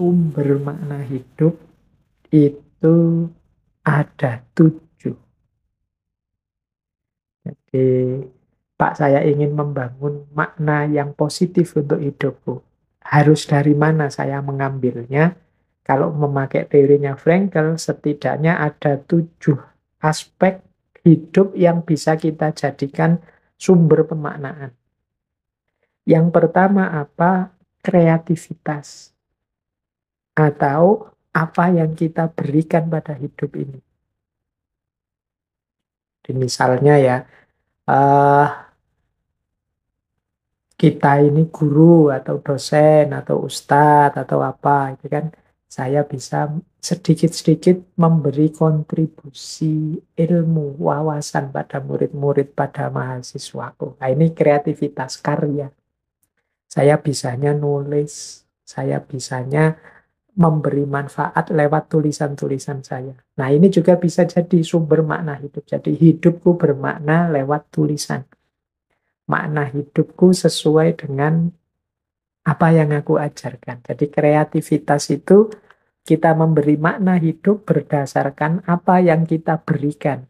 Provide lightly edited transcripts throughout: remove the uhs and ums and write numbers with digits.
sumber makna hidup itu ada 7. Jadi, Pak, saya ingin membangun makna yang positif untuk hidupku. Harus dari mana saya mengambilnya? Kalau memakai teorinya Frankl, setidaknya ada 7 aspek hidup yang bisa kita jadikan sumber pemaknaan. Yang pertama apa? Kreativitas. Atau apa yang kita berikan pada hidup ini. Jadi misalnya ya, eh, kita ini guru atau dosen atau ustadz atau apa itu kan, saya bisa sedikit-sedikit memberi kontribusi ilmu, wawasan pada murid-murid, pada mahasiswaku. Nah, ini kreativitas karya. Saya bisanya nulis, saya bisanya memberi manfaat lewat tulisan-tulisan saya. Nah, ini juga bisa jadi sumber makna hidup. Jadi hidupku bermakna lewat tulisan. Makna hidupku sesuai dengan apa yang aku ajarkan. Jadi kreativitas itu kita memberi makna hidup berdasarkan apa yang kita berikan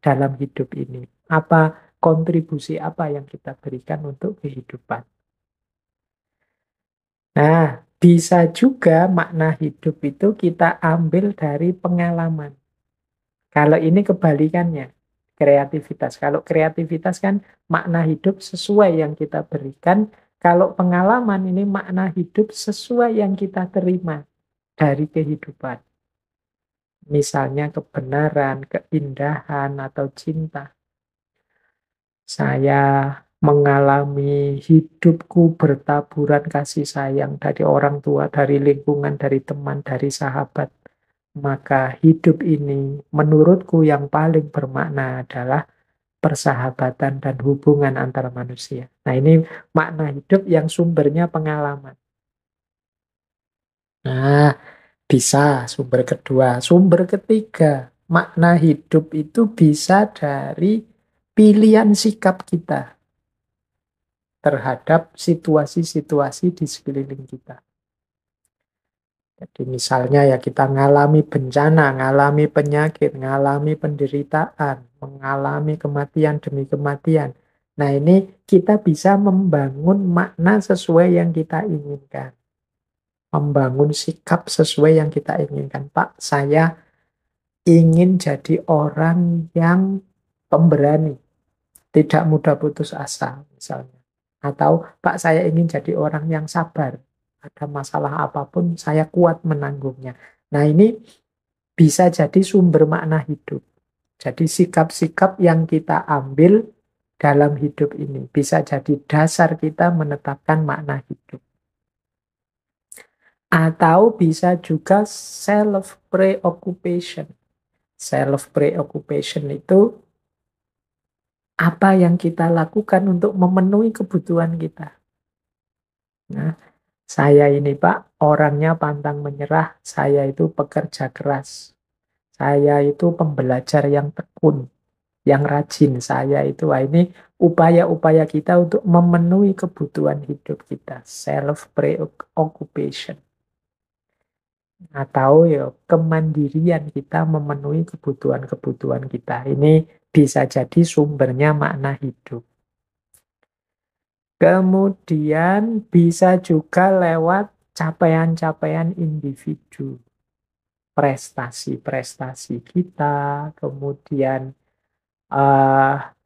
dalam hidup ini. Apa kontribusi apa yang kita berikan untuk kehidupan. Nah, bisa juga makna hidup itu kita ambil dari pengalaman. Kalau ini kebalikannya, kreativitas. Kalau kreativitas kan makna hidup sesuai yang kita berikan. Kalau pengalaman ini makna hidup sesuai yang kita terima dari kehidupan. Misalnya kebenaran, keindahan, atau cinta. Saya mengalami hidupku bertaburan kasih sayang dari orang tua, dari lingkungan, dari teman, dari sahabat. Maka hidup ini menurutku yang paling bermakna adalah persahabatan dan hubungan antar manusia. Nah, ini makna hidup yang sumbernya pengalaman. Nah, bisa sumber kedua. Sumber ketiga, makna hidup itu bisa dari pilihan sikap kita terhadap situasi-situasi di sekeliling kita. Jadi misalnya ya kita ngalami bencana, ngalami penyakit, ngalami penderitaan, mengalami kematian demi kematian. Nah, ini kita bisa membangun makna sesuai yang kita inginkan. Membangun sikap sesuai yang kita inginkan. Pak, saya ingin jadi orang yang pemberani, tidak mudah putus asa misalnya. Atau Pak, saya ingin jadi orang yang sabar. Ada masalah apapun, saya kuat menanggungnya. Nah, ini bisa jadi sumber makna hidup. Jadi sikap-sikap yang kita ambil dalam hidup ini bisa jadi dasar kita menetapkan makna hidup. Atau bisa juga self-preoccupation. Self-preoccupation itu apa yang kita lakukan untuk memenuhi kebutuhan kita. Nah, saya ini Pak, orangnya pantang menyerah, saya itu pekerja keras. Saya itu pembelajar yang tekun, yang rajin. Saya itu, wah ini upaya-upaya kita untuk memenuhi kebutuhan hidup kita. Self-preoccupation. Atau ya kemandirian kita memenuhi kebutuhan-kebutuhan kita. Ini bisa jadi sumbernya makna hidup. Kemudian bisa juga lewat capaian-capaian individu. Prestasi-prestasi kita, kemudian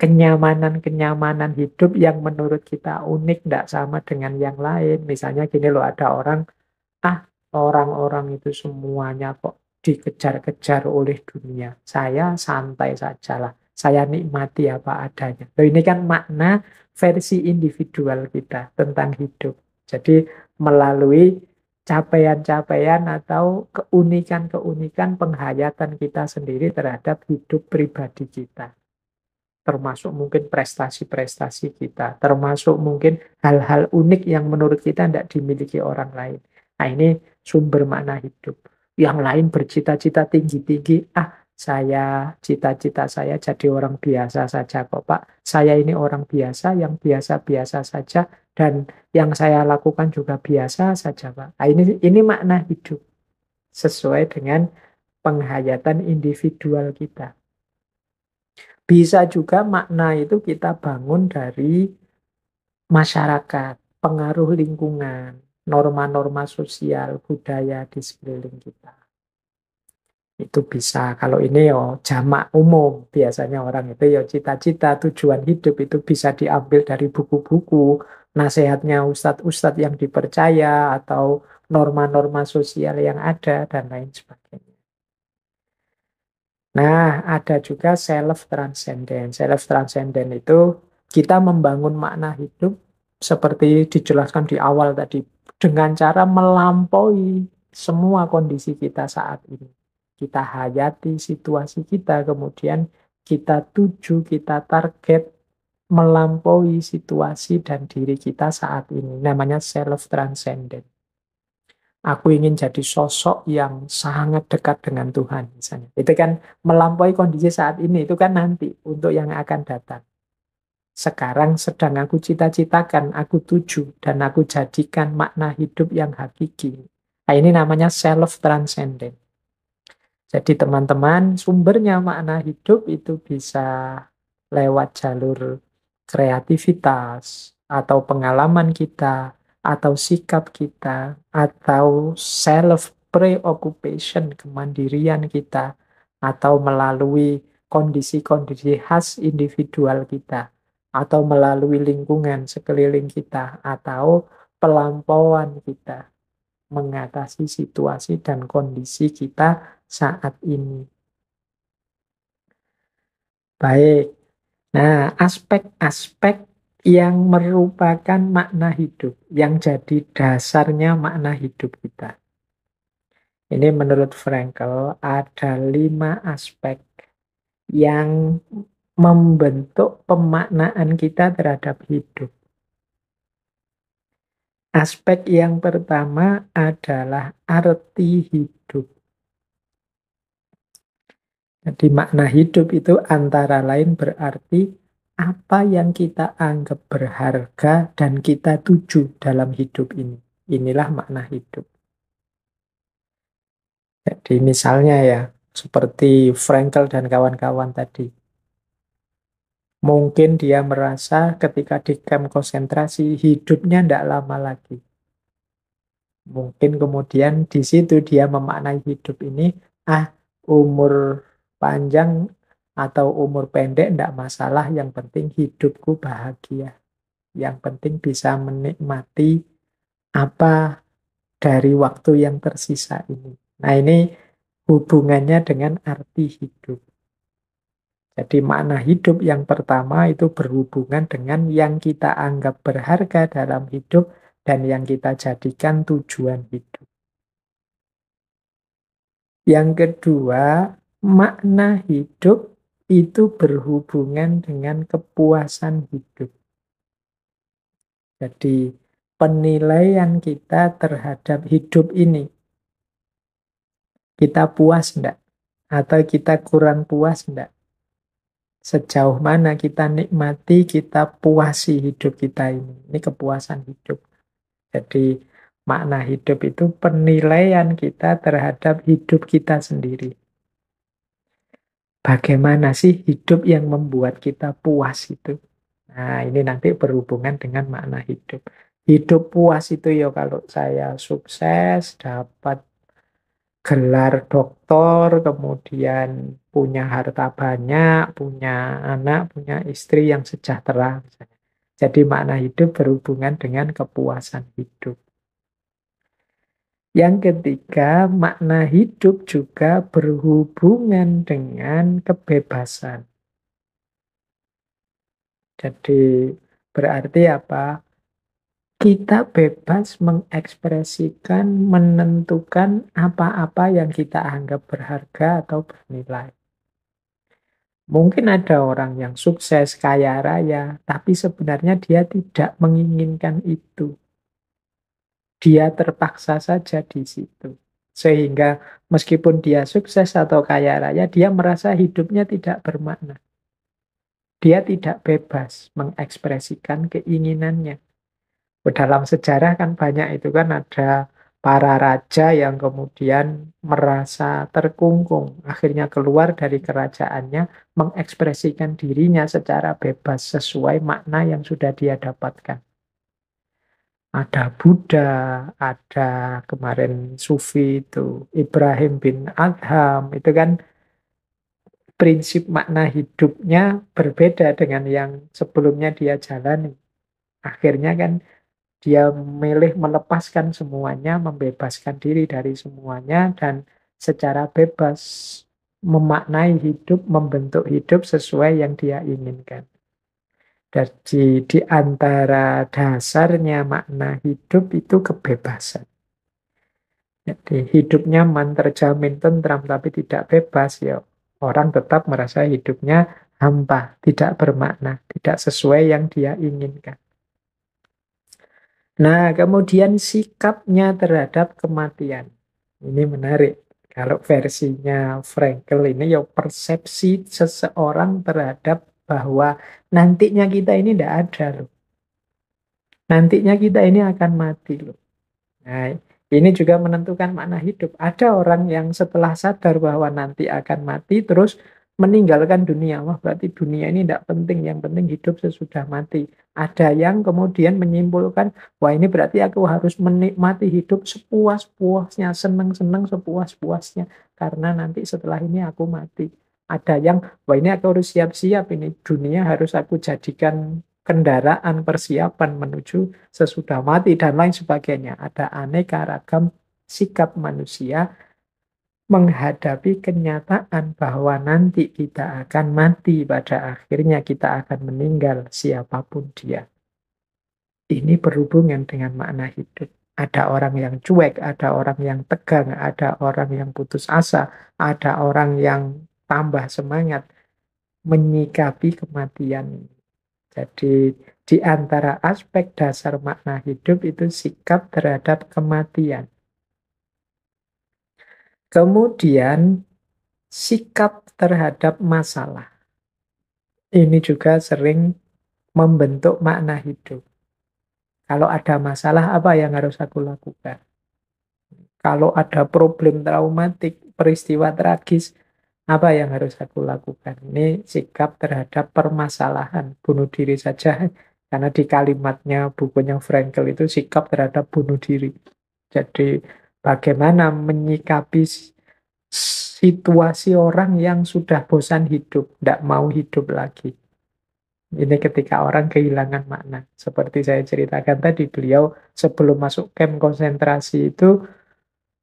kenyamanan-kenyamanan hidup yang menurut kita unik, tidak sama dengan yang lain. Misalnya gini loh, ada orang, orang-orang itu semuanya kok dikejar-kejar oleh dunia. Saya santai sajalah. Saya nikmati apa adanya. Loh, ini kan makna versi individual kita tentang hidup. Jadi melalui capaian-capaian atau keunikan-keunikan penghayatan kita sendiri terhadap hidup pribadi kita. Termasuk mungkin prestasi-prestasi kita, termasuk mungkin hal-hal unik yang menurut kita tidak dimiliki orang lain. Nah, ini sumber makna hidup. Yang lain bercita-cita tinggi-tinggi, cita-cita saya jadi orang biasa saja kok Pak. Saya ini orang biasa yang biasa-biasa saja dan yang saya lakukan juga biasa saja Pak. Nah, ini makna hidup sesuai dengan penghayatan individual kita. Bisa juga makna itu kita bangun dari masyarakat, pengaruh lingkungan, norma-norma sosial, budaya di sekeliling kita. Itu bisa. Kalau ini yo jamak umum, biasanya orang itu yo cita-cita, tujuan hidup itu bisa diambil dari buku-buku, nasihatnya ustadz-ustadz yang dipercaya, atau norma-norma sosial yang ada, dan lain sebagainya. Nah, ada juga self-transcendent. Self-transcendent itu kita membangun makna hidup seperti dijelaskan di awal tadi, dengan cara melampaui semua kondisi kita saat ini. Kita hayati situasi kita, kemudian kita tuju, kita target melampaui situasi dan diri kita saat ini. Namanya self-transcendent. Aku ingin jadi sosok yang sangat dekat dengan Tuhan, misalnya. Itu kan melampaui kondisi saat ini, itu kan nanti untuk yang akan datang. Sekarang sedang aku cita-citakan, aku tuju, dan aku jadikan makna hidup yang hakiki. Nah, ini namanya self-transcendent. Jadi teman-teman, sumbernya makna hidup itu bisa lewat jalur kreativitas, atau pengalaman kita, atau sikap kita, atau self-preoccupation, kemandirian kita, atau melalui kondisi-kondisi khas individual kita, atau melalui lingkungan sekeliling kita, atau pelampauan kita mengatasi situasi dan kondisi kita saat ini. Baik, nah aspek-aspek yang merupakan makna hidup, yang jadi dasarnya makna hidup kita. Ini menurut Frankl ada 5 aspek yang membentuk pemaknaan kita terhadap hidup. Aspek yang pertama adalah arti hidup. Jadi makna hidup itu antara lain berarti apa yang kita anggap berharga dan kita tuju dalam hidup ini. Inilah makna hidup. Jadi misalnya ya, seperti Frankl dan kawan-kawan tadi. Mungkin dia merasa ketika di kamp konsentrasi hidupnya tidak lama lagi. Mungkin kemudian di situ dia memaknai hidup ini, umur panjang atau umur pendek tidak masalah, yang penting hidupku bahagia. Yang penting bisa menikmati apa dari waktu yang tersisa ini. Nah, ini hubungannya dengan arti hidup. Jadi makna hidup yang pertama itu berhubungan dengan yang kita anggap berharga dalam hidup dan yang kita jadikan tujuan hidup. Yang kedua, makna hidup itu berhubungan dengan kepuasan hidup. Jadi penilaian kita terhadap hidup ini, kita puas enggak? Atau kita kurang puas enggak? Sejauh mana kita nikmati, kita puasi hidup kita ini. Ini kepuasan hidup. Jadi makna hidup itu penilaian kita terhadap hidup kita sendiri. Bagaimana sih hidup yang membuat kita puas itu? Nah, ini nanti berhubungan dengan makna hidup. Hidup puas itu ya kalau saya sukses, dapat gelar doktor, kemudian punya harta banyak, punya anak, punya istri yang sejahtera, misalnya. Jadi makna hidup berhubungan dengan kepuasan hidup. Yang ketiga, makna hidup juga berhubungan dengan kebebasan. Jadi berarti apa? Kita bebas mengekspresikan, menentukan apa-apa yang kita anggap berharga atau bernilai. Mungkin ada orang yang sukses, kaya raya, tapi sebenarnya dia tidak menginginkan itu. Dia terpaksa saja di situ. Sehingga meskipun dia sukses atau kaya raya, dia merasa hidupnya tidak bermakna. Dia tidak bebas mengekspresikan keinginannya. Dalam sejarah kan banyak itu kan ada para raja yang kemudian merasa terkungkung, akhirnya keluar dari kerajaannya, mengekspresikan dirinya secara bebas sesuai makna yang sudah dia dapatkan. Ada Buddha, ada kemarin Sufi itu Ibrahim bin Adham, itu kan prinsip makna hidupnya berbeda dengan yang sebelumnya dia jalani. Akhirnya kan dia memilih melepaskan semuanya, membebaskan diri dari semuanya, dan secara bebas memaknai hidup, membentuk hidup sesuai yang dia inginkan. Di antara dasarnya makna hidup itu kebebasan. Jadi hidup nyaman, terjamin, tentram, tapi tidak bebas, ya orang tetap merasa hidupnya hampa, tidak bermakna, tidak sesuai yang dia inginkan. Nah, kemudian sikapnya terhadap kematian. Ini menarik. Kalau versinya Frankl ini ya persepsi seseorang terhadap bahwa nantinya kita ini tidak ada loh. Nantinya kita ini akan mati loh. Nah, ini juga menentukan makna hidup. Ada orang yang setelah sadar bahwa nanti akan mati, terus meninggalkan dunia. Wah, berarti dunia ini tidak penting. Yang penting hidup sesudah mati. Ada yang kemudian menyimpulkan, wah ini berarti aku harus menikmati hidup sepuas-puasnya, senang-senang sepuas-puasnya. Karena nanti setelah ini aku mati. Ada yang, wah ini aku harus siap-siap, ini dunia harus aku jadikan kendaraan persiapan menuju sesudah mati dan lain sebagainya. Ada aneka ragam sikap manusia menghadapi kenyataan bahwa nanti kita akan mati, pada akhirnya kita akan meninggal siapapun dia. Ini berhubungan dengan makna hidup. Ada orang yang cuek, ada orang yang tegang, ada orang yang putus asa, ada orang yang tambah semangat menyikapi kematian. Jadi di antara aspek dasar makna hidup itu sikap terhadap kematian. Kemudian sikap terhadap masalah. Ini juga sering membentuk makna hidup. Kalau ada masalah, apa yang harus aku lakukan? Kalau ada problem traumatik, peristiwa tragis, apa yang harus aku lakukan? Ini sikap terhadap permasalahan. Bunuh diri saja. Karena di kalimatnya bukunya Frankl itu sikap terhadap bunuh diri. Jadi bagaimana menyikapi situasi orang yang sudah bosan hidup, tidak mau hidup lagi. Ini ketika orang kehilangan makna. Seperti saya ceritakan tadi, beliau sebelum masuk kamp konsentrasi itu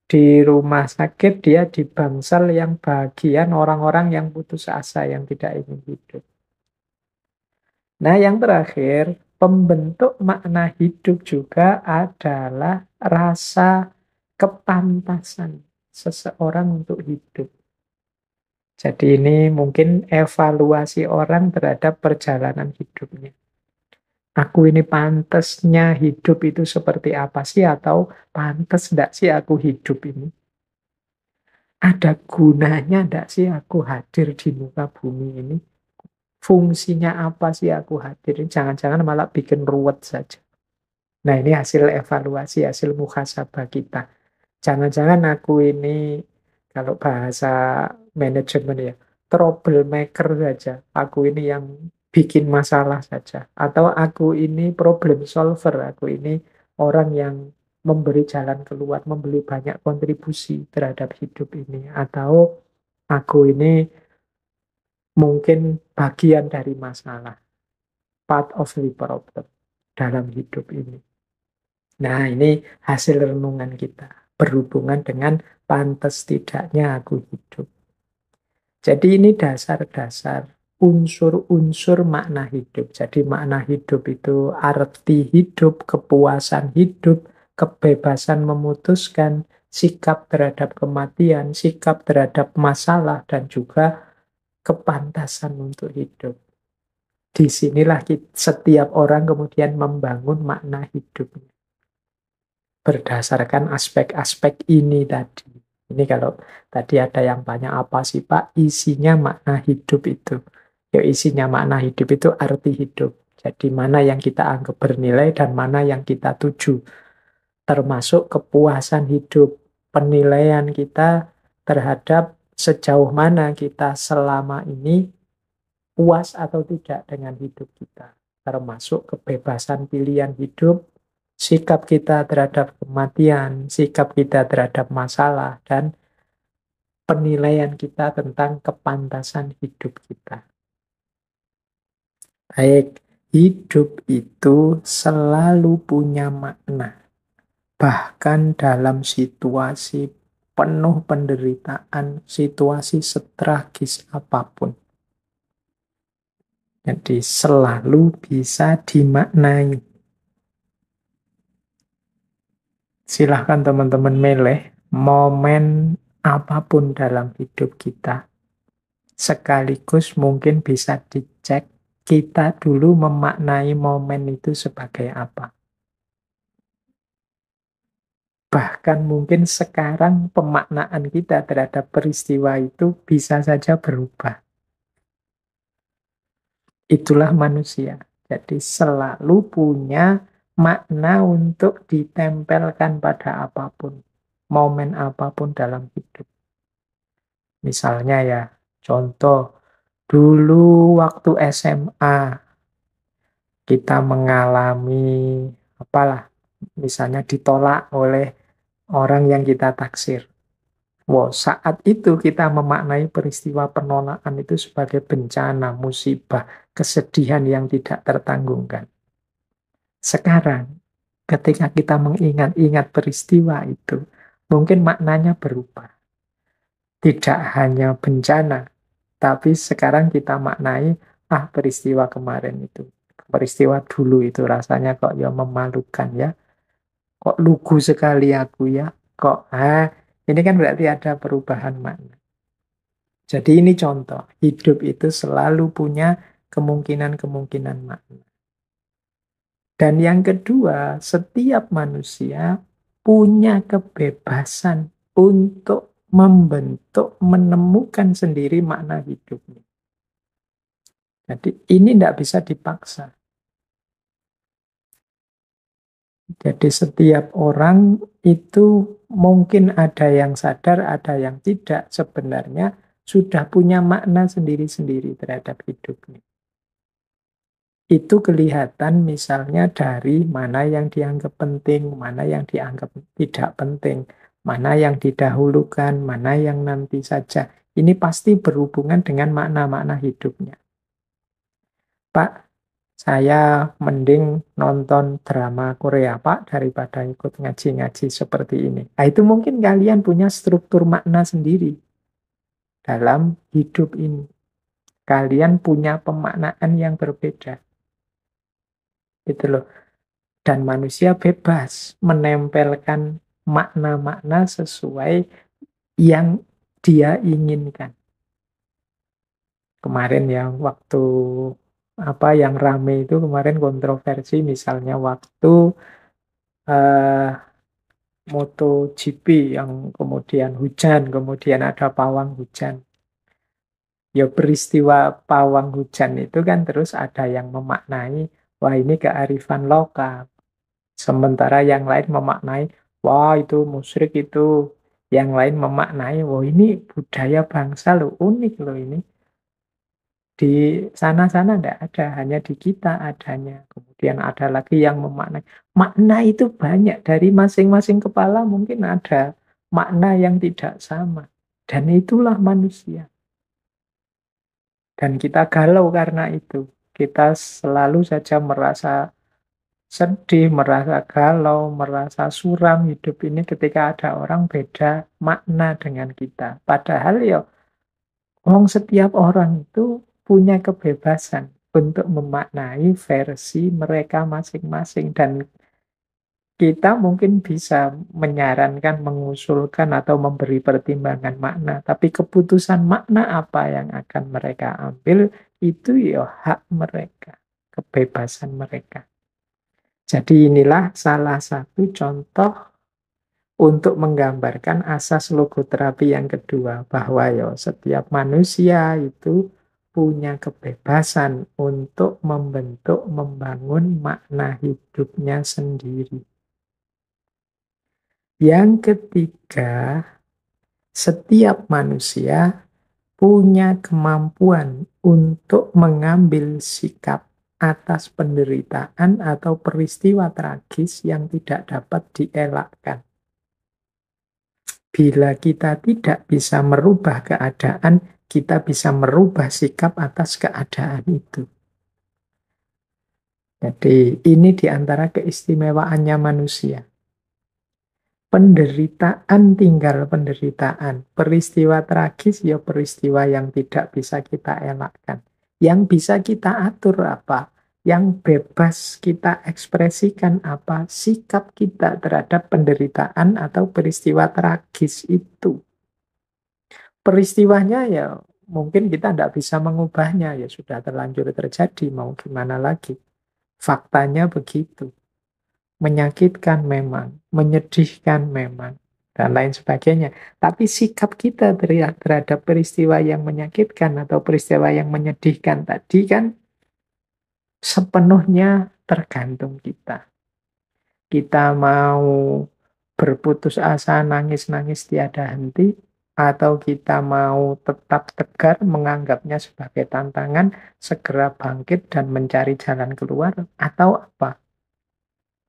di rumah sakit, dia di bangsal yang bagian orang-orang yang putus asa, yang tidak ingin hidup. Nah, yang terakhir, pembentuk makna hidup juga adalah rasa kepantasan seseorang untuk hidup. Jadi ini mungkin evaluasi orang terhadap perjalanan hidupnya. Aku ini pantasnya hidup itu seperti apa sih? Atau pantas enggak sih aku hidup ini? Ada gunanya enggak sih aku hadir di muka bumi ini? Fungsinya apa sih aku hadir? Jangan-jangan malah bikin ruwet saja. Nah, ini hasil evaluasi, hasil muhasabah kita. Jangan-jangan aku ini, kalau bahasa manajemen ya, troublemaker saja. Aku ini yang bikin masalah saja. Atau aku ini problem solver. Aku ini orang yang memberi jalan keluar, memberi banyak kontribusi terhadap hidup ini. Atau aku ini mungkin bagian dari masalah, part of the problem dalam hidup ini. Nah, ini hasil renungan kita berhubungan dengan pantas tidaknya aku hidup. Jadi ini dasar-dasar unsur-unsur makna hidup. Jadi makna hidup itu arti hidup, kepuasan hidup, kebebasan memutuskan, sikap terhadap kematian, sikap terhadap masalah, dan juga kepantasan untuk hidup. Disinilah setiap orang kemudian membangun makna hidupnya berdasarkan aspek-aspek ini tadi. Ini kalau tadi ada yang tanya apa sih Pak isinya makna hidup itu. Ya isinya makna hidup itu arti hidup. Jadi mana yang kita anggap bernilai dan mana yang kita tuju. Termasuk kepuasan hidup, penilaian kita terhadap sejauh mana kita selama ini puas atau tidak dengan hidup kita. Termasuk kebebasan pilihan hidup, sikap kita terhadap kematian, sikap kita terhadap masalah, dan penilaian kita tentang kepantasan hidup kita. Baik, hidup itu selalu punya makna. Bahkan dalam situasi penuh penderitaan, situasi setragis apapun. Jadi selalu bisa dimaknai. Silahkan teman-teman milih momen apapun dalam hidup kita. Sekaligus mungkin bisa dicek kita dulu memaknai momen itu sebagai apa. Bahkan mungkin sekarang pemaknaan kita terhadap peristiwa itu bisa saja berubah. Itulah manusia. Jadi selalu punya makna untuk ditempelkan pada apapun. Momen apapun dalam hidup. Misalnya ya, contoh dulu waktu SMA kita mengalami apalah, misalnya ditolak oleh orang yang kita taksir. Wow, saat itu kita memaknai peristiwa penolakan itu sebagai bencana, musibah, kesedihan yang tidak tertanggungkan. Sekarang, ketika kita mengingat-ingat peristiwa itu, mungkin maknanya berubah. Tidak hanya bencana, tapi sekarang kita maknai, peristiwa kemarin itu. Peristiwa dulu itu rasanya kok ya memalukan ya. Kok lugu sekali aku ya. Ini kan berarti ada perubahan makna. Jadi ini contoh, hidup itu selalu punya kemungkinan-kemungkinan makna. Dan yang kedua, setiap manusia punya kebebasan untuk membentuk, menemukan sendiri makna hidupnya. Jadi ini tidak bisa dipaksa. Jadi setiap orang itu mungkin ada yang sadar, ada yang tidak. Sebenarnya sudah punya makna sendiri-sendiri terhadap hidupnya. Itu kelihatan misalnya dari mana yang dianggap penting, mana yang dianggap tidak penting, mana yang didahulukan, mana yang nanti saja. Ini pasti berhubungan dengan makna-makna hidupnya. Pak, saya mending nonton drama Korea, Pak, daripada ikut ngaji-ngaji seperti ini. Nah, itu mungkin kalian punya struktur makna sendiri dalam hidup ini. Kalian punya pemaknaan yang berbeda. Gitu loh. Dan manusia bebas menempelkan makna-makna sesuai yang dia inginkan. Kemarin yang waktu yang rame itu kemarin kontroversi misalnya waktu eh, MotoGP yang kemudian hujan, kemudian ada pawang hujan. Ya peristiwa pawang hujan itu kan terus ada yang memaknai, wah ini kearifan lokal. Sementara yang lain memaknai, wah itu musyrik itu. Yang lain memaknai, wah ini budaya bangsa loh, unik loh ini. Di sana-sana tidak ada, hanya di kita adanya. Kemudian ada lagi yang memaknai. Makna itu banyak, dari masing-masing kepala mungkin ada makna yang tidak sama. Dan itulah manusia. Dan kita galau karena itu. Kita selalu saja merasa sedih, merasa galau, merasa suram hidup ini ketika ada orang beda makna dengan kita. Padahal ya, setiap orang itu punya kebebasan untuk memaknai versi mereka masing-masing. Dan kita mungkin bisa menyarankan, mengusulkan, atau memberi pertimbangan makna. Tapi keputusan makna apa yang akan mereka ambil, itu ya hak mereka, kebebasan mereka. Jadi inilah salah satu contoh untuk menggambarkan asas logoterapi yang kedua, bahwa ya setiap manusia itu punya kebebasan untuk membentuk, membangun makna hidupnya sendiri. Yang ketiga, setiap manusia punya kemampuan untuk mengambil sikap atas penderitaan atau peristiwa tragis yang tidak dapat dielakkan. Bila kita tidak bisa merubah keadaan, kita bisa merubah sikap atas keadaan itu. Jadi ini diantara keistimewaannya manusia. Penderitaan tinggal penderitaan. Peristiwa tragis ya peristiwa yang tidak bisa kita elakkan. Yang bisa kita atur apa? Yang bebas kita ekspresikan apa? Sikap kita terhadap penderitaan atau peristiwa tragis itu. Peristiwanya ya mungkin kita tidak bisa mengubahnya. Ya sudah terlanjur terjadi, mau gimana lagi. Faktanya begitu. Menyakitkan memang, menyedihkan memang, dan lain sebagainya. Tapi sikap kita terhadap peristiwa yang menyakitkan atau peristiwa yang menyedihkan tadi kan sepenuhnya tergantung kita. Kita mau berputus asa, nangis-nangis tiada henti, atau kita mau tetap tegar, menganggapnya sebagai tantangan, segera bangkit dan mencari jalan keluar, atau apa?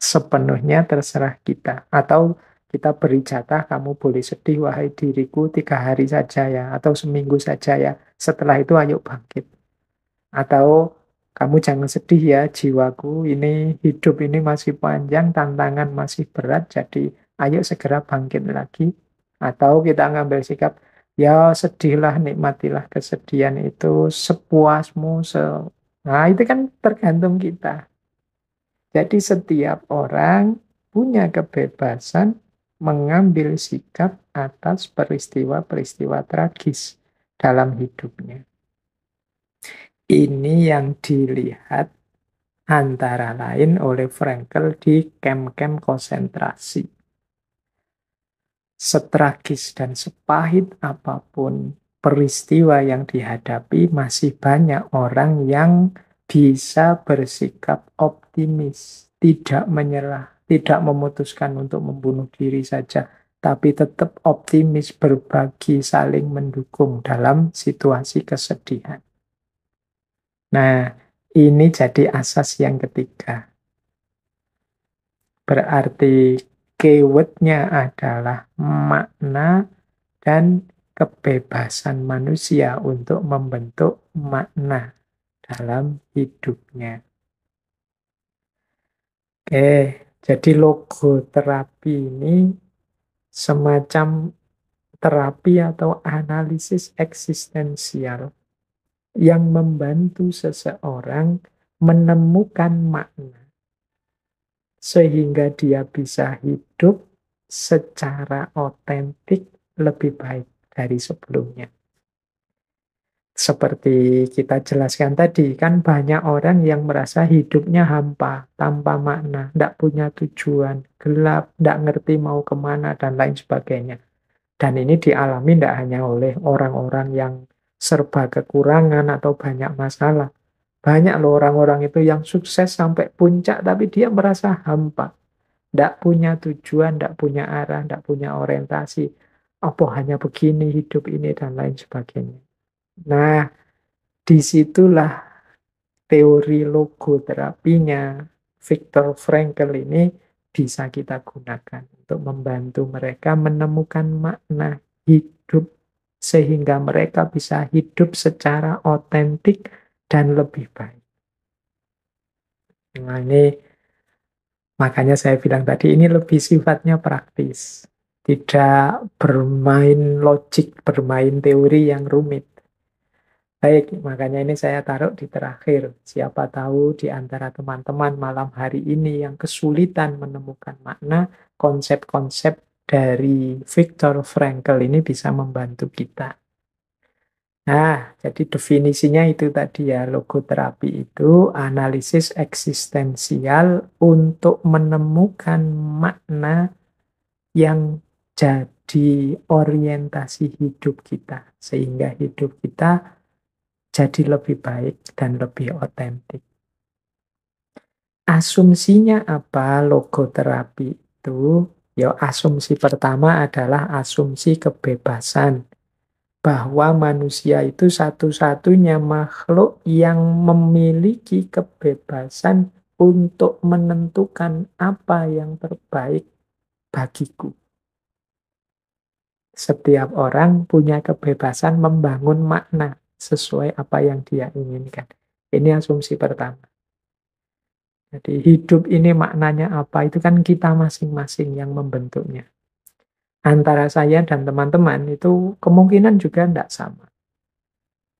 Sepenuhnya terserah kita. Atau kita beri jatah, kamu boleh sedih, wahai diriku, 3 hari saja ya, atau seminggu saja ya. Setelah itu ayo bangkit. Atau kamu jangan sedih ya jiwaku, ini hidup ini masih panjang, tantangan masih berat, jadi ayo segera bangkit lagi. Atau kita ngambil sikap, ya sedihlah, nikmatilah kesedihan itu sepuasmu. Nah itu kan tergantung kita. Jadi setiap orang punya kebebasan mengambil sikap atas peristiwa-peristiwa tragis dalam hidupnya. Ini yang dilihat antara lain oleh Frankl di kamp-kamp konsentrasi. Setragis dan sepahit apapun peristiwa yang dihadapi, masih banyak orang yang bisa bersikap optimis, tidak menyerah, tidak memutuskan untuk membunuh diri saja, tapi tetap optimis, berbagi, saling mendukung dalam situasi kesedihan. Nah, ini jadi asas yang ketiga. Berarti keywordnya adalah makna dan kebebasan manusia untuk membentuk makna dalam hidupnya. Oke, jadi logoterapi ini semacam terapi atau analisis eksistensial yang membantu seseorang menemukan makna sehingga dia bisa hidup secara otentik lebih baik dari sebelumnya. Seperti kita jelaskan tadi, kan banyak orang yang merasa hidupnya hampa, tanpa makna, tidak punya tujuan, gelap, tidak ngerti mau kemana, dan lain sebagainya. Dan ini dialami tidak hanya oleh orang-orang yang serba kekurangan atau banyak masalah. Banyak loh orang-orang itu yang sukses sampai puncak, tapi dia merasa hampa. Tidak punya tujuan, tidak punya arah, tidak punya orientasi. Apa hanya begini hidup ini, dan lain sebagainya. Nah, disitulah teori logoterapinya Viktor Frankl ini bisa kita gunakan untuk membantu mereka menemukan makna hidup sehingga mereka bisa hidup secara otentik dan lebih baik. Nah, ini makanya saya bilang tadi ini lebih sifatnya praktis. Tidak bermain logik, bermain teori yang rumit. Baik, makanya ini saya taruh di terakhir. Siapa tahu di antara teman-teman malam hari ini yang kesulitan menemukan makna, konsep-konsep dari Viktor Frankl ini bisa membantu kita. Nah, jadi definisinya itu tadi ya, logoterapi itu analisis eksistensial untuk menemukan makna yang jadi orientasi hidup kita, sehingga hidup kita jadi lebih baik dan lebih otentik. Asumsinya apa logoterapi itu? Ya, asumsi pertama adalah asumsi kebebasan. Bahwa manusia itu satu-satunya makhluk yang memiliki kebebasan untuk menentukan apa yang terbaik bagiku. Setiap orang punya kebebasan membangun makna sesuai apa yang dia inginkan. Ini asumsi pertama. Jadi hidup ini maknanya apa, itu kan kita masing-masing yang membentuknya. Antara saya dan teman-teman itu kemungkinan juga tidak sama.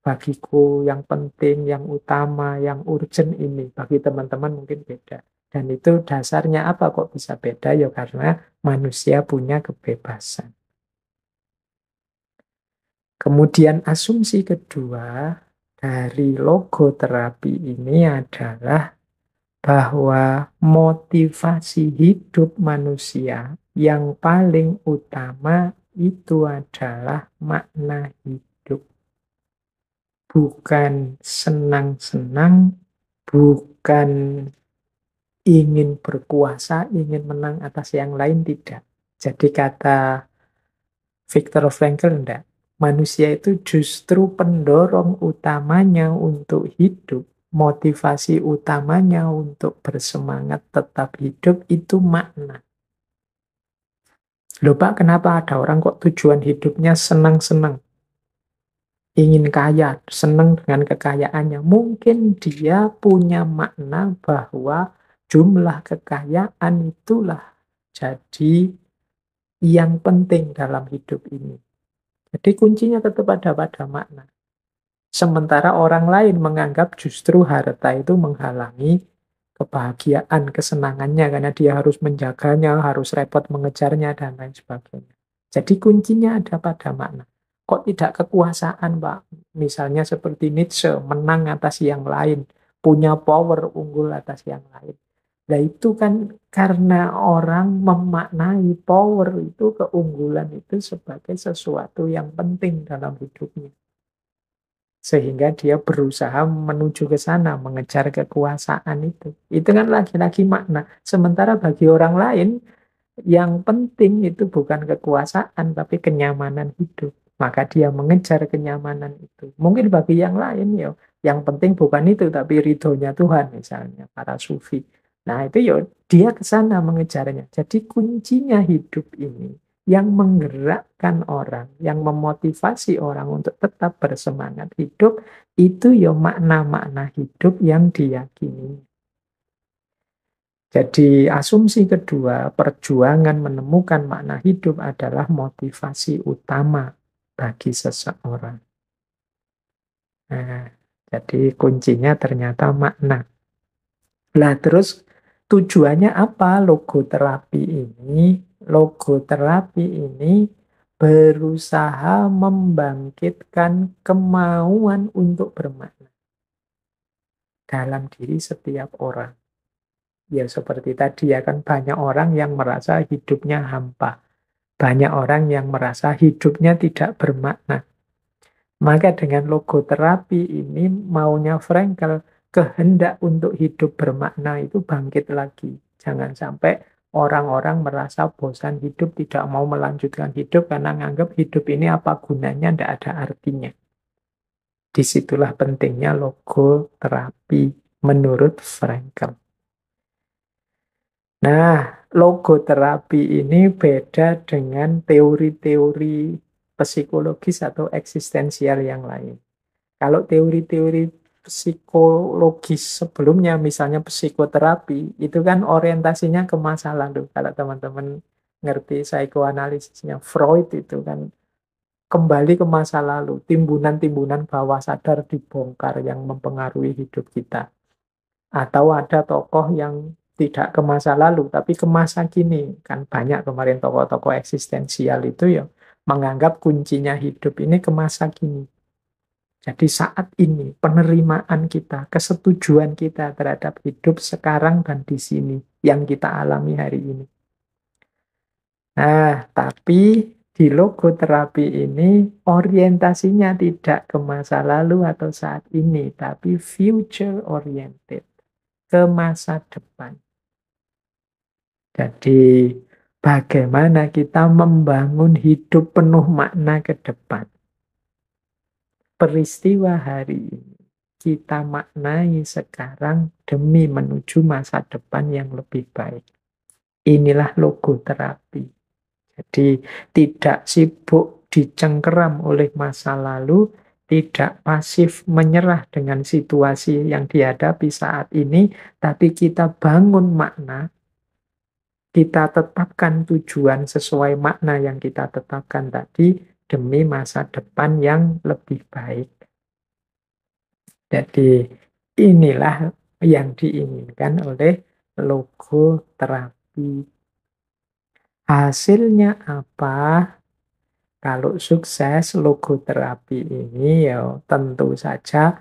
Bagiku yang penting, yang utama, yang urgent ini, bagi teman-teman mungkin beda. Dan itu dasarnya apa kok bisa beda? Ya karena manusia punya kebebasan. Kemudian asumsi kedua dari logoterapi ini adalah bahwa motivasi hidup manusia yang paling utama itu adalah makna hidup. Bukan senang-senang, bukan ingin berkuasa, ingin menang atas yang lain, tidak. Jadi kata Viktor Frankl, enggak. Manusia itu justru pendorong utamanya untuk hidup, motivasi utamanya untuk bersemangat tetap hidup itu makna. Loh Pak, kenapa ada orang kok tujuan hidupnya senang-senang? Ingin kaya, senang dengan kekayaannya. Mungkin dia punya makna bahwa jumlah kekayaan itulah jadi yang penting dalam hidup ini. Jadi kuncinya tetap ada pada makna. Sementara orang lain menganggap justru harta itu menghalangi kebahagiaan, kesenangannya, karena dia harus menjaganya, harus repot mengejarnya, dan lain sebagainya. Jadi kuncinya ada pada makna. Kok tidak kekuasaan, Pak? Misalnya seperti Nietzsche, menang atas yang lain, punya power unggul atas yang lain. Nah itu kan karena orang memaknai power itu, keunggulan itu sebagai sesuatu yang penting dalam hidupnya. Sehingga dia berusaha menuju ke sana, mengejar kekuasaan itu. Itu kan lagi-lagi makna. Sementara bagi orang lain, yang penting itu bukan kekuasaan, tapi kenyamanan hidup. Maka dia mengejar kenyamanan itu. Mungkin bagi yang lain, ya, yang penting bukan itu, tapi ridhonya Tuhan, misalnya, para sufi. Nah, itu ya, dia ke sana mengejarnya. Jadi kuncinya hidup ini, yang menggerakkan orang, yang memotivasi orang untuk tetap bersemangat hidup, itu ya makna-makna hidup yang diyakini. Jadi asumsi kedua, perjuangan menemukan makna hidup adalah motivasi utama bagi seseorang. Nah, jadi kuncinya ternyata makna. Lah terus tujuannya apa logoterapi ini? Logoterapi ini berusaha membangkitkan kemauan untuk bermakna dalam diri setiap orang. Ya seperti tadi ya kan, banyak orang yang merasa hidupnya hampa. Banyak orang yang merasa hidupnya tidak bermakna. Maka dengan logoterapi ini maunya Frankl, kehendak untuk hidup bermakna itu bangkit lagi. Jangan sampai orang-orang merasa bosan hidup, tidak mau melanjutkan hidup karena menganggap hidup ini apa gunanya, tidak ada artinya. Disitulah pentingnya logoterapi menurut Frankl. Nah, logoterapi ini beda dengan teori-teori psikologis atau eksistensial yang lain. Kalau teori-teori psikologis sebelumnya, misalnya psikoterapi, itu kan orientasinya ke masa lalu. Kalau teman-teman ngerti psikoanalisisnya Freud, itu kan kembali ke masa lalu, timbunan-timbunan bawah sadar dibongkar yang mempengaruhi hidup kita. Atau ada tokoh yang tidak ke masa lalu, tapi ke masa kini. Kan banyak kemarin tokoh-tokoh eksistensial itu ya menganggap kuncinya hidup ini ke masa kini. Jadi saat ini penerimaan kita, kesetujuan kita terhadap hidup sekarang dan di sini yang kita alami hari ini. Nah, tapi di logoterapi ini orientasinya tidak ke masa lalu atau saat ini, tapi future oriented, ke masa depan. Jadi, bagaimana kita membangun hidup penuh makna ke depan. Peristiwa hari ini kita maknai sekarang demi menuju masa depan yang lebih baik. Inilah logoterapi. Jadi tidak sibuk dicengkeram oleh masa lalu, tidak pasif menyerah dengan situasi yang dihadapi saat ini, tapi kita bangun makna, kita tetapkan tujuan sesuai makna yang kita tetapkan tadi demi masa depan yang lebih baik. Jadi inilah yang diinginkan oleh logoterapi. Hasilnya apa? Kalau sukses logoterapi ini ya tentu saja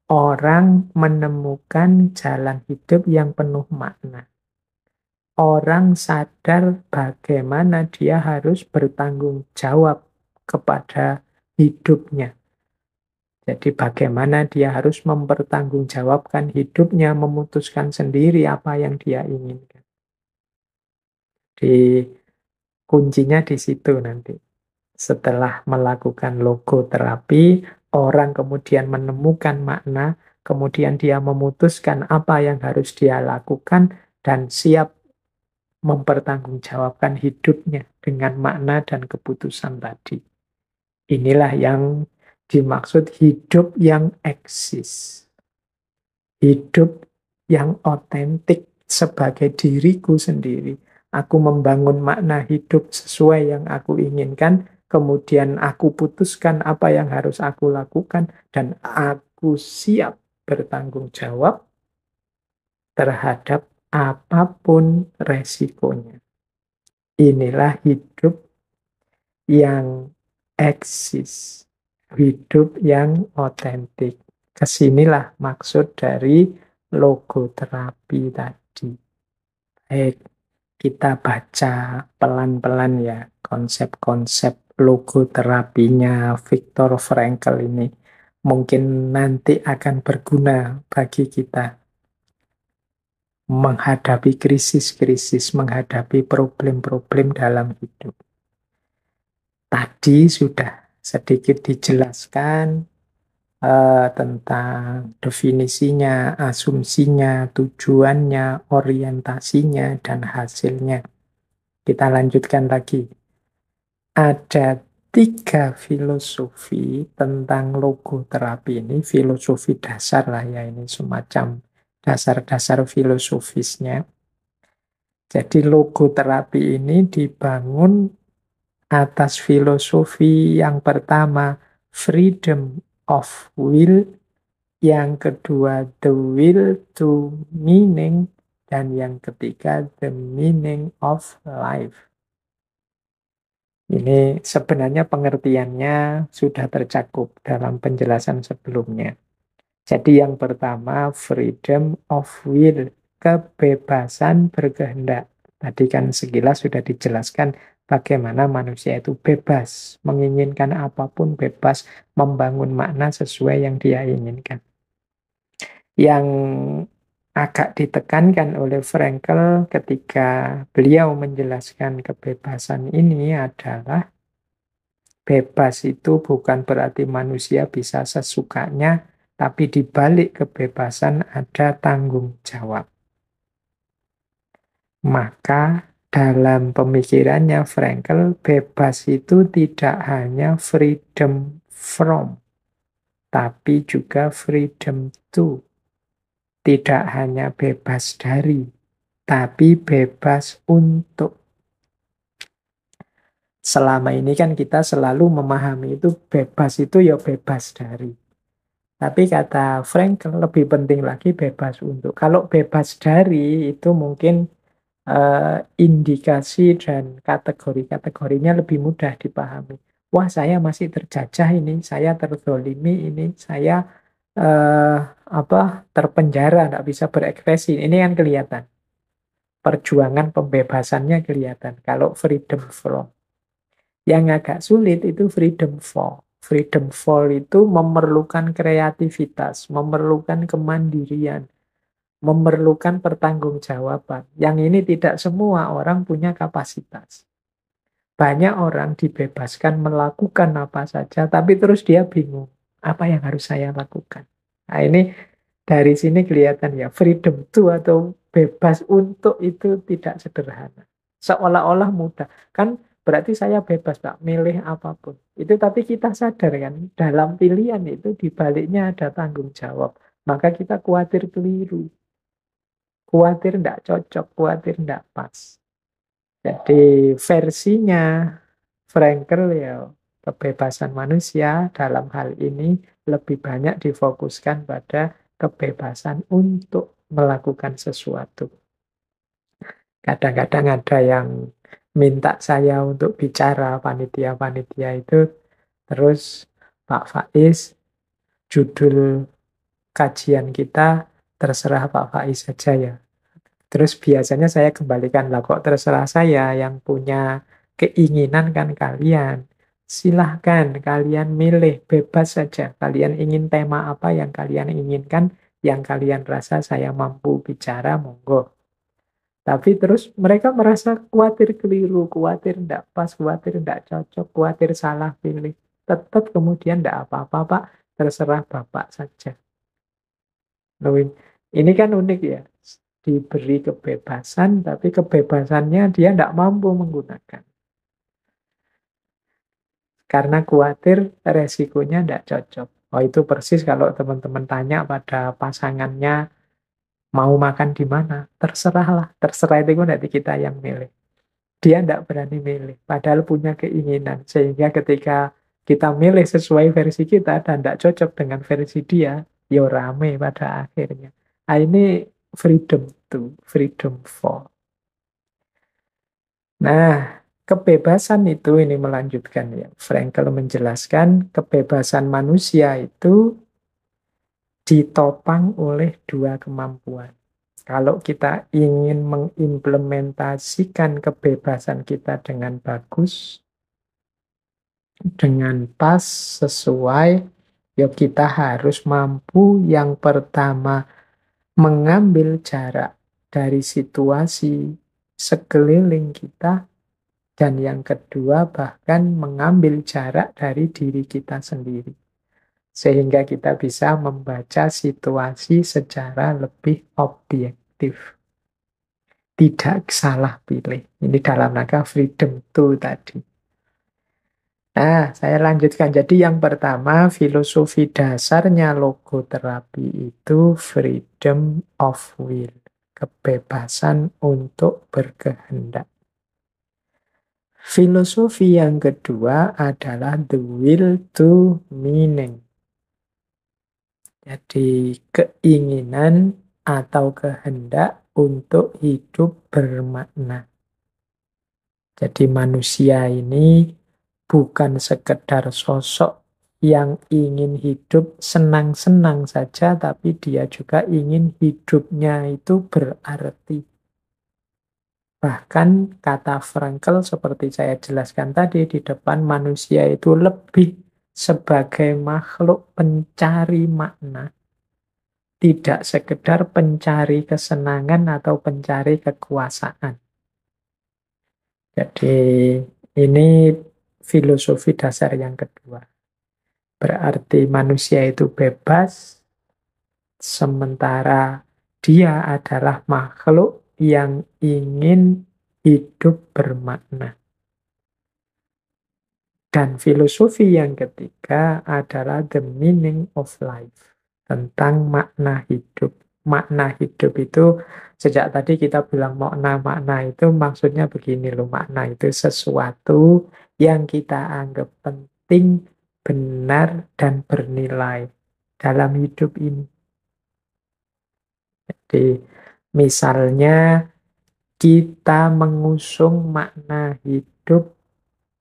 orang menemukan jalan hidup yang penuh makna. Orang sadar bagaimana dia harus bertanggung jawab kepada hidupnya. Jadi bagaimana dia harus mempertanggungjawabkan hidupnya, memutuskan sendiri apa yang dia inginkan. Di kuncinya di situ nanti. Setelah melakukan logoterapi, orang kemudian menemukan makna, kemudian dia memutuskan apa yang harus dia lakukan, dan siap mempertanggungjawabkan hidupnya dengan makna dan keputusan tadi. Inilah yang dimaksud hidup yang eksis. Hidup yang otentik sebagai diriku sendiri. Aku membangun makna hidup sesuai yang aku inginkan, kemudian aku putuskan apa yang harus aku lakukan, dan aku siap bertanggung jawab terhadap apapun resikonya. Inilah hidup yang eksis, hidup yang otentik. Kesinilah maksud dari logoterapi tadi. Baik, kita baca pelan-pelan ya konsep-konsep logoterapinya Viktor Frankl ini. Mungkin nanti akan berguna bagi kita menghadapi krisis-krisis, menghadapi problem-problem dalam hidup. Tadi sudah sedikit dijelaskan tentang definisinya, asumsinya, tujuannya, orientasinya, dan hasilnya. Kita lanjutkan lagi. Ada 3 filosofi tentang logoterapi ini, filosofi dasar lah ya, ini semacam dasar-dasar filosofisnya. Jadi logoterapi ini dibangun atas filosofi yang pertama, freedom of will, yang kedua, the will to meaning, dan yang ketiga, the meaning of life. Ini sebenarnya pengertiannya sudah tercakup dalam penjelasan sebelumnya. Jadi yang pertama, freedom of will, kebebasan berkehendak. Tadi kan sekilas sudah dijelaskan bagaimana manusia itu bebas, menginginkan apapun bebas, membangun makna sesuai yang dia inginkan. Yang agak ditekankan oleh Frankl ketika beliau menjelaskan kebebasan ini adalah bebas itu bukan berarti manusia bisa sesukanya, tapi di balik kebebasan ada tanggung jawab. Maka dalam pemikirannya Frankl, bebas itu tidak hanya freedom from, tapi juga freedom to. Tidak hanya bebas dari, tapi bebas untuk. Selama ini kan kita selalu memahami itu bebas itu ya bebas dari. Tapi kata Frankl lebih penting lagi bebas untuk. Kalau bebas dari itu mungkin indikasi dan kategori-kategorinya lebih mudah dipahami. Wah, saya masih terjajah ini, saya terzolimi ini, saya terpenjara, nggak bisa berekspresi. Ini kan kelihatan. Perjuangan pembebasannya kelihatan. Kalau freedom from. Yang agak sulit itu freedom fall. Freedom fall itu memerlukan kreativitas, memerlukan kemandirian, memerlukan pertanggungjawaban. Yang ini tidak semua orang punya kapasitas. Banyak orang dibebaskan melakukan apa saja, tapi terus dia bingung. Apa yang harus saya lakukan? Nah, ini dari sini kelihatan ya, freedom to atau bebas untuk itu tidak sederhana. Seolah-olah mudah. Kan berarti saya bebas, Pak, milih apapun. Itu tapi kita sadar kan, dalam pilihan itu dibaliknya ada tanggung jawab. Maka kita khawatir keliru, khawatir tidak cocok, khawatir tidak pas. Jadi versinya Frankel ya kebebasan manusia dalam hal ini lebih banyak difokuskan pada kebebasan untuk melakukan sesuatu. Kadang-kadang ada yang minta saya untuk bicara panitia-panitia itu, terus Pak Faiz, judul kajian kita terserah Pak Faiz saja ya. Terus biasanya saya kembalikan, lah kok terserah saya, yang punya keinginan kan kalian. Silahkan kalian milih, bebas saja. Kalian ingin tema apa yang kalian inginkan, yang kalian rasa saya mampu bicara, monggo. Tapi terus mereka merasa khawatir keliru, khawatir tidak pas, khawatir tidak cocok, khawatir salah pilih. Tetap kemudian tidak apa-apa, Pak, terserah Bapak saja. Loh, ini kan unik ya, diberi kebebasan, tapi kebebasannya dia tidak mampu menggunakan. Karena khawatir resikonya tidak cocok. Oh, itu persis kalau teman-teman tanya pada pasangannya, mau makan di mana? Terserahlah, terserah itu nanti kita yang milih. Dia tidak berani milih, padahal punya keinginan. Sehingga ketika kita milih sesuai versi kita dan tidak cocok dengan versi dia, ya rame pada akhirnya. Nah, ini freedom to, freedom for. Nah, kebebasan itu ini melanjutkan ya. Frankl menjelaskan kebebasan manusia itu ditopang oleh dua kemampuan. Kalau kita ingin mengimplementasikan kebebasan kita dengan bagus, dengan pas, sesuai, ya kita harus mampu yang pertama mengambil jarak dari situasi sekeliling kita, dan yang kedua bahkan mengambil jarak dari diri kita sendiri. Sehingga kita bisa membaca situasi secara lebih objektif. Tidak salah pilih. Ini dalam rangka freedom to tadi. Nah, saya lanjutkan. Jadi yang pertama, filosofi dasarnya logoterapi itu freedom of will. Kebebasan untuk berkehendak. Filosofi yang kedua adalah the will to meaning. Jadi keinginan atau kehendak untuk hidup bermakna. Jadi manusia ini bukan sekedar sosok yang ingin hidup senang-senang saja, tapi dia juga ingin hidupnya itu berarti. Bahkan kata Frankl seperti saya jelaskan tadi di depan, manusia itu lebih sebagai makhluk pencari makna. Tidak sekedar pencari kesenangan atau pencari kekuasaan. Jadi ini filosofi dasar yang kedua. Berarti manusia itu bebas, sementara dia adalah makhluk yang ingin hidup bermakna. Dan filosofi yang ketiga adalah the meaning of life, tentang makna hidup. Makna hidup itu, sejak tadi kita bilang makna-makna itu maksudnya begini loh, makna itu sesuatu yang kita anggap penting, benar, dan bernilai dalam hidup ini. Jadi misalnya kita mengusung makna hidup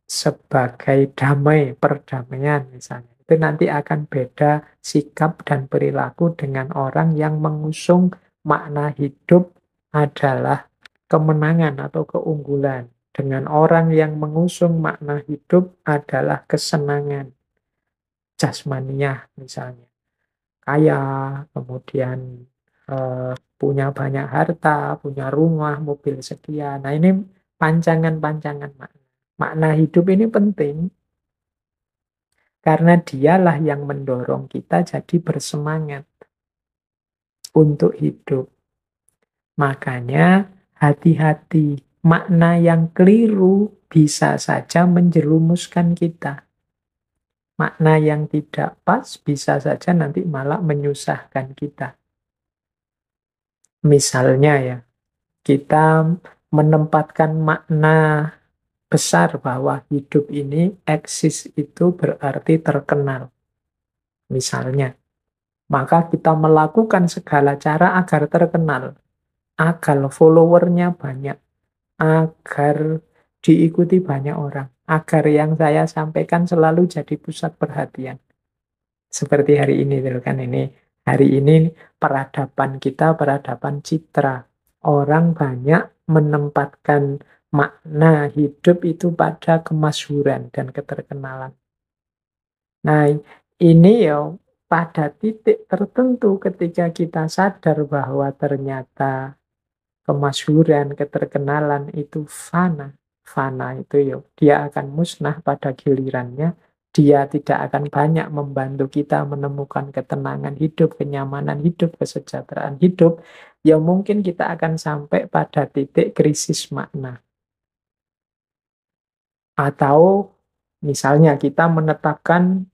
sebagai damai, perdamaian misalnya. Itu nanti akan beda sikap dan perilaku dengan orang yang mengusung makna hidup adalah kemenangan atau keunggulan. Dengan orang yang mengusung makna hidup adalah kesenangan jasmaniah misalnya. Kaya, kemudian punya banyak harta, punya rumah, mobil sekian. Nah ini pancangan-pancangan makna. Makna hidup ini penting karena dialah yang mendorong kita jadi bersemangat untuk hidup. Makanya hati-hati, makna yang keliru bisa saja menjerumuskan kita. Makna yang tidak pas bisa saja nanti malah menyusahkan kita. Misalnya ya, kita menempatkan makna besar bahwa hidup ini eksis itu berarti terkenal. Misalnya, maka kita melakukan segala cara agar terkenal, agar followernya banyak, agar diikuti banyak orang, agar yang saya sampaikan selalu jadi pusat perhatian. Seperti hari ini, kan ini hari ini peradaban kita, peradaban citra. Orang banyak menempatkan makna hidup itu pada kemasyhuran dan keterkenalan. Nah, ini ya pada titik tertentu ketika kita sadar bahwa ternyata kemasyhuran, keterkenalan itu fana. Fana itu ya, dia akan musnah pada gilirannya. Dia tidak akan banyak membantu kita menemukan ketenangan hidup, kenyamanan hidup, kesejahteraan hidup. Ya mungkin kita akan sampai pada titik krisis makna. Atau misalnya kita menetapkan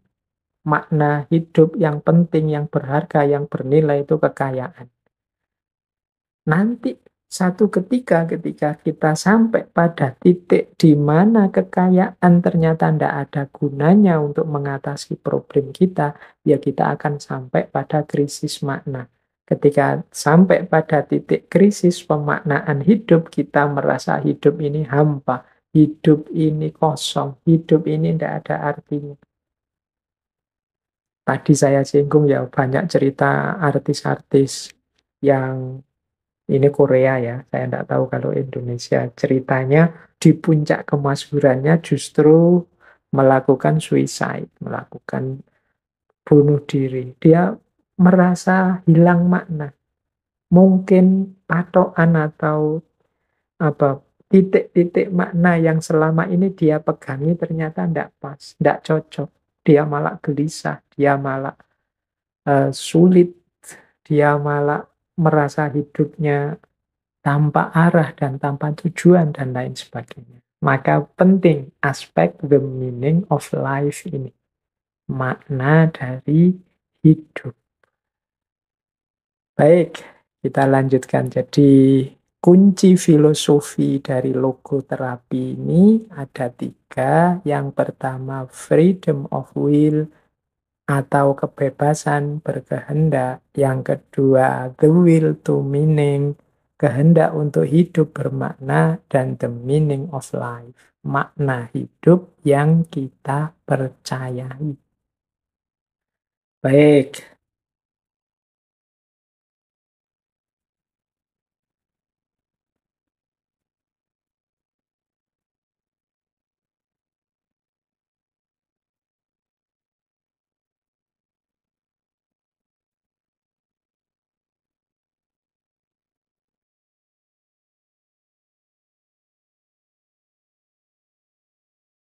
makna hidup yang penting, yang berharga, yang bernilai itu kekayaan. Nanti satu ketika kita sampai pada titik di mana kekayaan ternyata tidak ada gunanya untuk mengatasi problem kita, ya kita akan sampai pada krisis makna. Ketika sampai pada titik krisis pemaknaan hidup, kita merasa hidup ini hampa, hidup ini kosong, hidup ini tidak ada artinya. Tadi saya singgung ya banyak cerita artis-artis yang ini Korea ya, saya tidak tahu kalau Indonesia. Ceritanya di puncak kemasyhurannya justru melakukan suicide, melakukan bunuh diri. Dia merasa hilang makna. Mungkin patokan atau apa titik-titik makna yang selama ini dia pegangi ternyata tidak pas, tidak cocok. Dia malah gelisah, dia malah sulit, dia malah merasa hidupnya tanpa arah dan tanpa tujuan dan lain sebagainya. Maka penting aspek the meaning of life ini. Makna dari hidup. Baik, kita lanjutkan. Jadi kunci filosofi dari logoterapi ini ada 3. Yang pertama freedom of will atau kebebasan berkehendak. Yang kedua the will to meaning, kehendak untuk hidup bermakna, dan the meaning of life, makna hidup yang kita percayai. Baik,